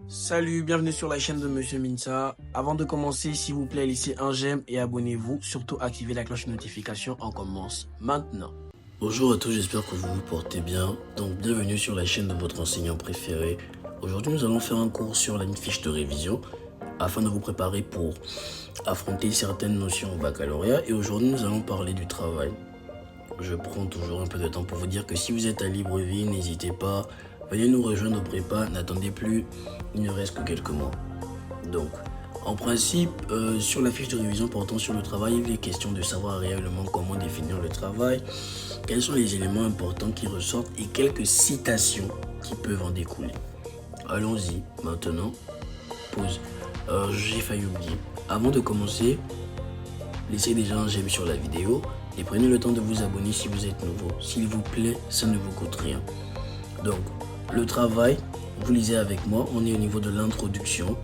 Salut, bienvenue sur la chaîne de Monsieur Minsa. Avant de commencer, s'il vous plaît, laissez un j'aime et abonnez-vous. Surtout, activez la cloche de notification. On commence maintenant. Bonjour à tous, j'espère que vous vous portez bien. Donc, bienvenue sur la chaîne de votre enseignant préféré. Aujourd'hui, nous allons faire un cours sur une fiche de révision afin de vous préparer pour affronter certaines notions au baccalauréat. Et aujourd'hui, nous allons parler du travail. Je prends toujours un peu de temps pour vous dire que si vous êtes à Libreville, n'hésitez pas. Venez nous rejoindre au prépa, n'attendez plus, il ne reste que quelques mois. Donc, en principe, sur la fiche de révision portant sur le travail, il est question de savoir réellement comment définir le travail, quels sont les éléments importants qui ressortent et quelques citations qui peuvent en découler. Allons-y, maintenant, pause. J'ai failli oublier. Avant de commencer, laissez déjà un j'aime sur la vidéo et prenez le temps de vous abonner si vous êtes nouveau. S'il vous plaît, ça ne vous coûte rien. Donc, le travail, vous lisez avec moi, on est au niveau de l'introduction.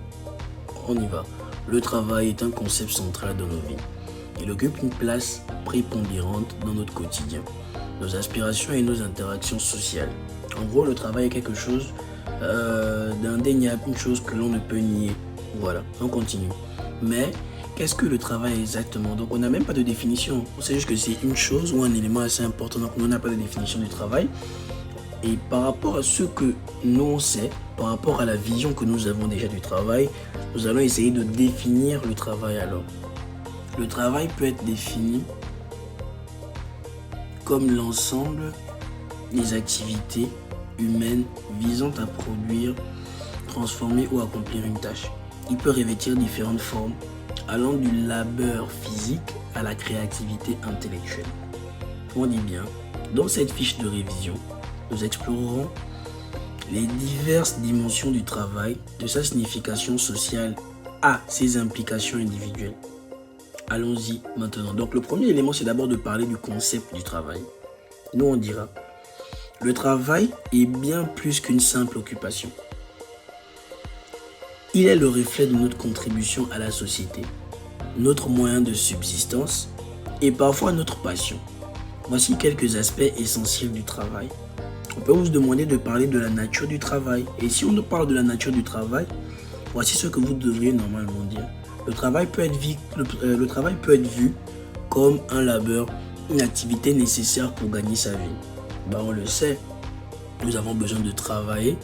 On y va. Le travail est un concept central dans nos vies. Il occupe une place prépondérante dans notre quotidien, nos aspirations et nos interactions sociales. En gros, le travail est quelque chose d'indéniable, une chose que l'on ne peut nier. Voilà, on continue. Mais, qu'est-ce que le travail exactement? Donc, on n'a même pas de définition. On sait juste que c'est une chose ou un élément assez important. Donc, on n'a pas de définition du travail. Et par rapport à ce que nous on sait, par rapport à la vision que nous avons déjà du travail, nous allons essayer de définir le travail alors. Le travail peut être défini comme l'ensemble des activités humaines visant à produire, transformer ou accomplir une tâche. Il peut revêtir différentes formes, allant du labeur physique à la créativité intellectuelle. On dit bien, dans cette fiche de révision, nous explorerons les diverses dimensions du travail, de sa signification sociale à ses implications individuelles. Allons-y maintenant. Donc le premier élément, c'est d'abord de parler du concept du travail. Nous, on dira, le travail est bien plus qu'une simple occupation. Il est le reflet de notre contribution à la société, notre moyen de subsistance et parfois notre passion. Voici quelques aspects essentiels du travail. On peut vous demander de parler de la nature du travail. Et si on nous parle de la nature du travail, voici ce que vous devriez normalement dire. Le travail peut être vu comme un labeur, une activité nécessaire pour gagner sa vie. On le sait, nous avons besoin de travailler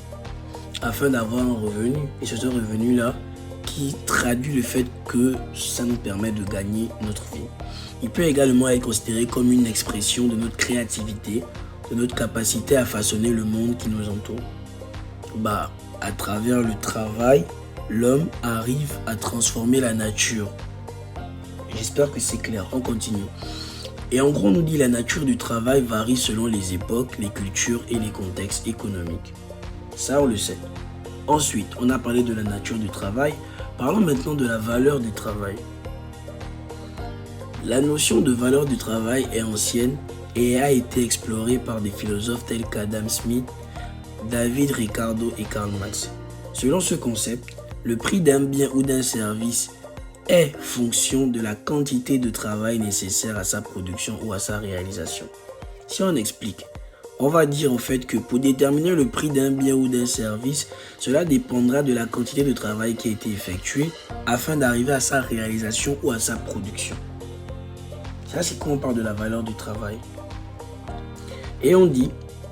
afin d'avoir un revenu. Et c'est ce revenu-là qui traduit le fait que ça nous permet de gagner notre vie. Il peut également être considéré comme une expression de notre créativité, de notre capacité à façonner le monde qui nous entoure. À travers le travail, l'homme arrive à transformer la nature. J'espère que c'est clair, on continue. Et en gros, on nous dit la nature du travail varie selon les époques, les cultures et les contextes économiques. Ça, on le sait. Ensuite, on a parlé de la nature du travail. Parlons maintenant de la valeur du travail. La notion de valeur du travail est ancienne et a été exploré par des philosophes tels qu'Adam Smith, David Ricardo et Karl Marx. Selon ce concept, le prix d'un bien ou d'un service est fonction de la quantité de travail nécessaire à sa production ou à sa réalisation. Si on explique, on va dire en fait que pour déterminer le prix d'un bien ou d'un service, cela dépendra de la quantité de travail qui a été effectuée afin d'arriver à sa réalisation ou à sa production. Ça, c'est quand on parle de la valeur du travail. Et on dit,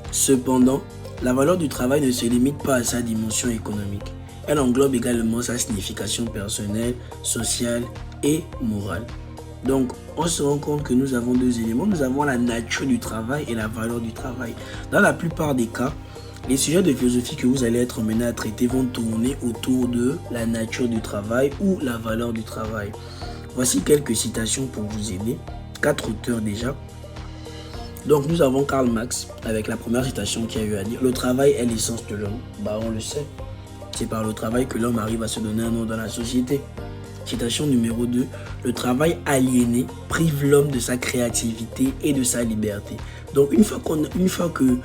cependant, la valeur du travail ne se limite pas à sa dimension économique. Elle englobe également sa signification personnelle, sociale et morale. Donc, on se rend compte que nous avons deux éléments. Nous avons la nature du travail et la valeur du travail. Dans la plupart des cas, les sujets de philosophie que vous allez être menés à traiter vont tourner autour de la nature du travail ou la valeur du travail. Voici quelques citations pour vous aider. 4 auteurs déjà. Donc nous avons Karl Marx avec la première citation qui a eu à dire « Le travail est l'essence de l'homme ». On le sait. C'est par le travail que l'homme arrive à se donner un nom dans la société. Citation numéro 2. Le travail aliéné prive l'homme de sa créativité et de sa liberté. Donc une fois que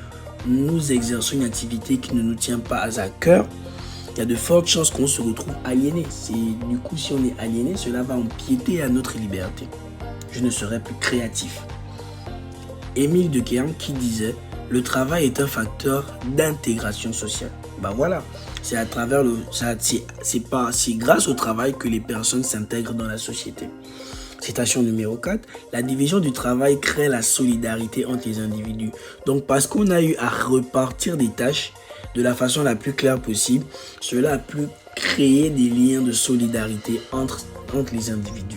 nous exerçons une activité qui ne nous tient pas à cœur, il y a de fortes chances qu'on se retrouve aliéné. Du coup, si on est aliéné, cela va empiéter à notre liberté. Je ne serai plus créatif. Émile Durkheim qui disait « Le travail est un facteur d'intégration sociale ». Voilà. C'est à travers c'est grâce au travail que les personnes s'intègrent dans la société. Citation numéro 4. La division du travail crée la solidarité entre les individus. Donc parce qu'on a eu à repartir des tâches de la façon la plus claire possible, cela a pu créer des liens de solidarité entre les individus.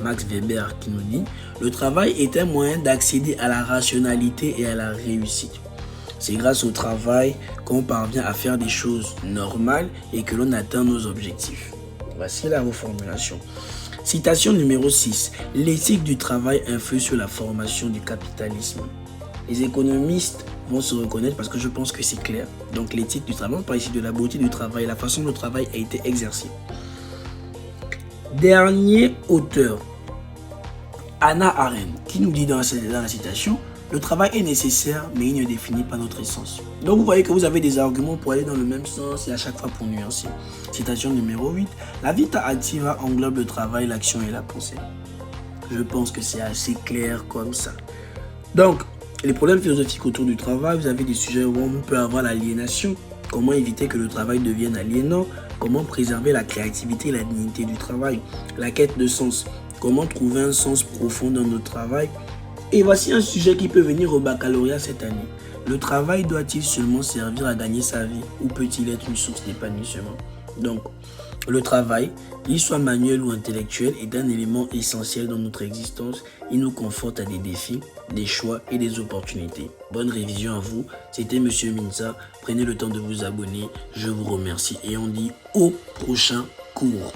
Max Weber qui nous dit « Le travail est un moyen d'accéder à la rationalité et à la réussite. C'est grâce au travail qu'on parvient à faire des choses normales et que l'on atteint nos objectifs. » Voici la reformulation. Citation numéro 6. L'éthique du travail influe sur la formation du capitalisme. Les économistes vont se reconnaître parce que je pense que c'est clair. Donc l'éthique du travail, on parle ici de la beauté du travail, la façon dont le travail a été exercé. Dernier auteur, Hannah Arendt, qui nous dit dans la citation, le travail est nécessaire, mais il ne définit pas notre essence. Donc vous voyez que vous avez des arguments pour aller dans le même sens et à chaque fois pour nuancer. Citation numéro 8. La vita activa englobe le travail, l'action et la pensée. Je pense que c'est assez clair comme ça. Donc, les problèmes philosophiques autour du travail, vous avez des sujets où on peut avoir l'aliénation. Comment éviter que le travail devienne aliénant? Comment préserver la créativité et la dignité du travail? La quête de sens. Comment trouver un sens profond dans notre travail? Et voici un sujet qui peut venir au baccalauréat cette année. Le travail doit-il seulement servir à gagner sa vie ou peut-il être une source d'épanouissement? Donc, le travail, qu'il soit manuel ou intellectuel, est un élément essentiel dans notre existence. Il nous confronte à des défis, des choix et des opportunités. Bonne révision à vous. C'était Monsieur Minsa. Prenez le temps de vous abonner. Je vous remercie et on dit au prochain cours.